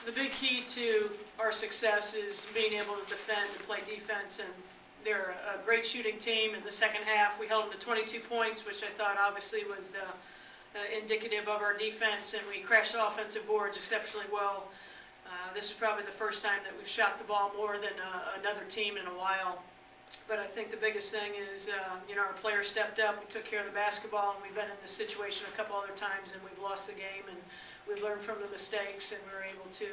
The big key to our success is being able to defend and play defense, and they're a great shooting team. In the second half, we held them to 22 points, which I thought obviously was indicative of our defense, and we crashed the offensive boards exceptionally well. This is probably the first time that we've shot the ball more than another team in a while. But I think the biggest thing is, our players stepped up, we took care of the basketball, and we've been in this situation a couple other times, and we've lost the game, and we've learned from the mistakes, and we were able to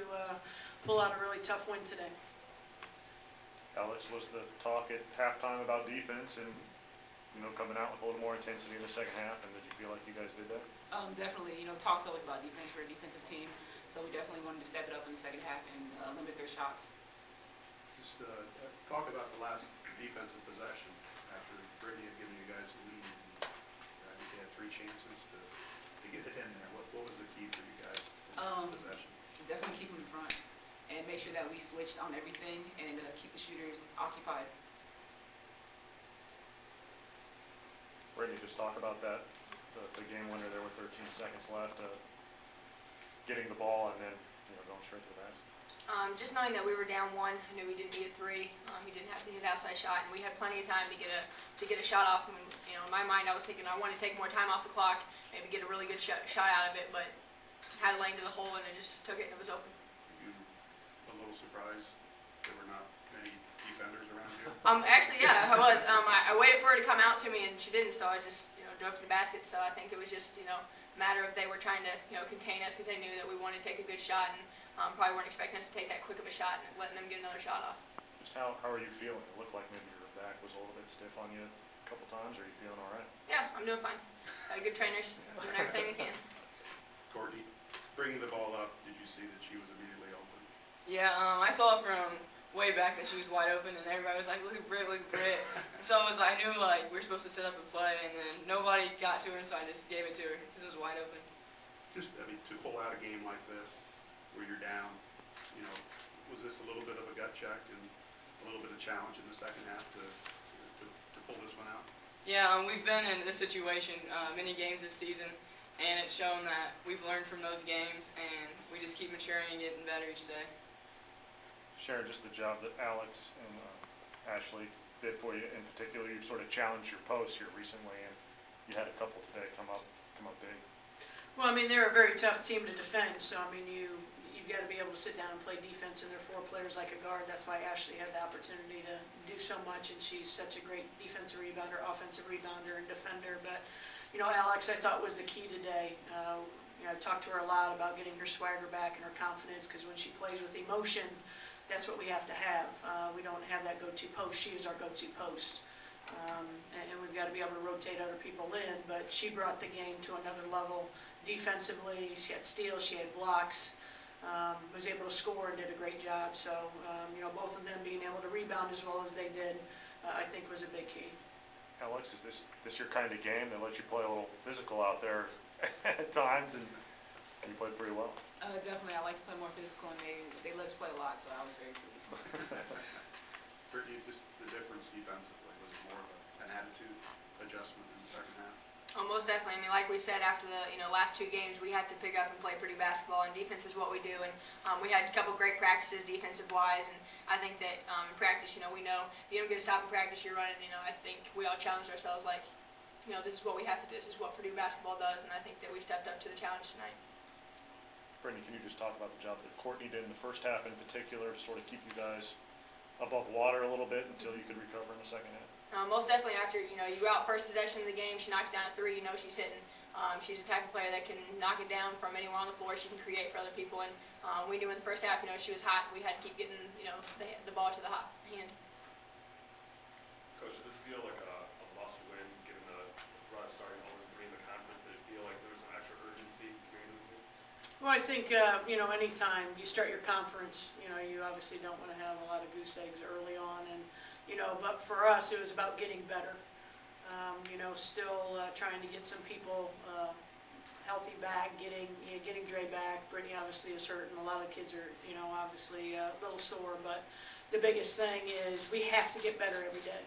pull out a really tough win today. Alex, was the talk at halftime about defense and, coming out with a little more intensity in the second half, and did you feel like you guys did that? Definitely. Talk's always about defense for a defensive team, so we definitely wanted to step it up in the second half and limit their shots. Just talk about the last defensive possession after Brittany had given you guys the lead. I think they had 3 chances to get it in there. What was the key for you guys in possession? Definitely keep them in front and make sure that we switched on everything and keep the shooters occupied. Brittany, just talk about that, the game winner there with 13 seconds left, getting the ball and then going straight to the basket. Just knowing that we were down 1, I knew we didn't need a 3. He didn't have to hit outside shot, and we had plenty of time to get a shot off. And in my mind, I was thinking I wanted to take more time off the clock, maybe get a really good shot out of it, but had a lane to the hole, and I just took it, and it was open. Were you a little surprised there were not many defenders around you? Actually, yeah, I was. I waited for her to come out to me, and she didn't, so I just drove to the basket. So I think it was just a matter of they were trying to contain us because they knew that we wanted to take a good shot, and probably weren't expecting us to take that quick of a shot and letting them get another shot off. Just how are you feeling? It looked like maybe your back was a little bit stiff on you a couple times. Are you feeling all right? Yeah, I'm doing fine. Good trainers, doing everything they can. Courtney, bringing the ball up, did you see that she was immediately open? Yeah, I saw from way back that she was wide open, and everybody was like, "Look at Britt, look at Britt." So I knew we were supposed to sit up and play, and then nobody got to her, so I just gave it to her because it was wide open. Just, to pull out a game like this, where you're down, was this a little bit of a gut check and a little bit of challenge in the second half to pull this one out? Yeah, we've been in this situation many games this season, and it's shown that we've learned from those games, and we just keep maturing and getting better each day. Sharon, just the job that Alex and Ashley did for you in particular, you've sort of challenged your post here recently, and you had a couple today come up big. Well, they're a very tough team to defend, so you've got to be able to sit down and play defense, and they're 4 players like a guard. That's why Ashley had the opportunity to do so much, and she's such a great defensive rebounder, offensive rebounder, and defender. But, Alex, I thought was the key today. I talked to her a lot about getting her swagger back and her confidence, because when she plays with emotion, that's what we have to have. We don't have that go-to post. She is our go-to post. And we've got to be able to rotate other people in, but she brought the game to another level defensively. She had steals, she had blocks, was able to score and did a great job. So, both of them being able to rebound as well as they did, I think was a big key. Alex, is this your kind of game that lets you play a little physical out there at times, and you played pretty well? Definitely. I like to play more physical, and they let us play a lot, so I was very pleased. Brittany, just the difference defensively, was it more of an attitude adjustment in the second half? Oh, most definitely. Like we said, after the last 2 games, we had to pick up and play pretty basketball, and defense is what we do. And we had a couple great practices defensive-wise, and I think that in practice, we know if you don't get a stop in practice, you're running. I think we all challenged ourselves like, this is what we have to do. This is what Purdue basketball does, and I think that we stepped up to the challenge tonight. Brittany, can you just talk about the job that Courtney did in the first half in particular to sort of keep you guys above water a little bit until you could recover in the second half? Most definitely. After you go out first possession of the game, she knocks down a 3. She's hitting. She's the type of player that can knock it down from anywhere on the floor. She can create for other people, and we knew in the first half, she was hot. We had to keep getting the ball to the hot hand. Coach, did this feel like a must-win given the run starting 0-3 in the conference? Did it feel like there was some extra urgency going into this game? Well, I think, anytime you start your conference, you obviously don't want to have a lot of goose eggs early on. And, but for us, it was about getting better. Still trying to get some people healthy back, getting Dre back. Brittany obviously is hurt, and a lot of kids are, obviously a little sore. But the biggest thing is we have to get better every day.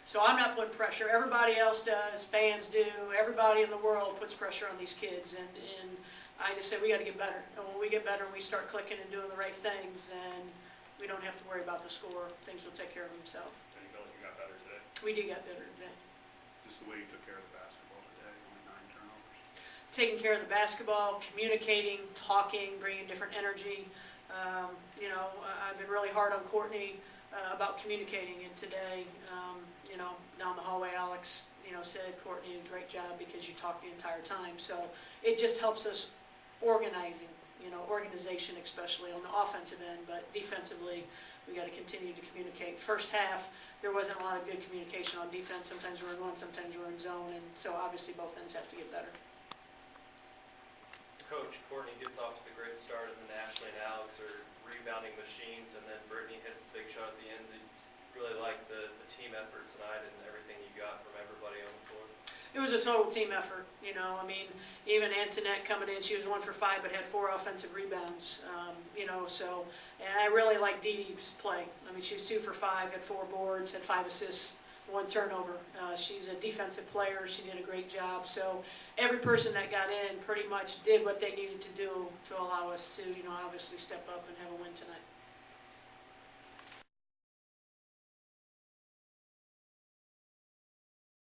So I'm not putting pressure. Everybody else does, fans do, everybody in the world puts pressure on these kids. And I just said we got to get better. And when we get better and we start clicking and doing the right things, then we don't have to worry about the score. Things will take care of themselves. And you feel like you got better today? We did get better today. Just the way you took care of the basketball today, only 9 turnovers. Taking care of the basketball, communicating, talking, bringing different energy. You know, I've been really hard on Courtney about communicating, and today, you know, down the hallway, Alex, you know, said, Courtney, a great job because you talked the entire time. So it just helps us organizing, you know, organization especially on the offensive end, but defensively, we got to continue to communicate. First half, there wasn't a lot of good communication on defense. Sometimes we're in one, sometimes we're in zone, and so obviously both ends have to get better. Coach, Courtney gets off to the great start, and then Ashley and Alex are rebounding machines, and then Brittany hits the big shot at the end. Did you really like the team effort tonight and everything you got from everybody on the floor? It was a total team effort, you know. I mean, even Antoinette coming in, she was 1 for 5, but had 4 offensive rebounds, you know. So, and I really like Dee Dee's play. I mean, she was 2 for 5, had 4 boards, had 5 assists, 1 turnover. She's a defensive player. She did a great job. So every person that got in pretty much did what they needed to do to allow us to, you know, obviously step up and have a win tonight.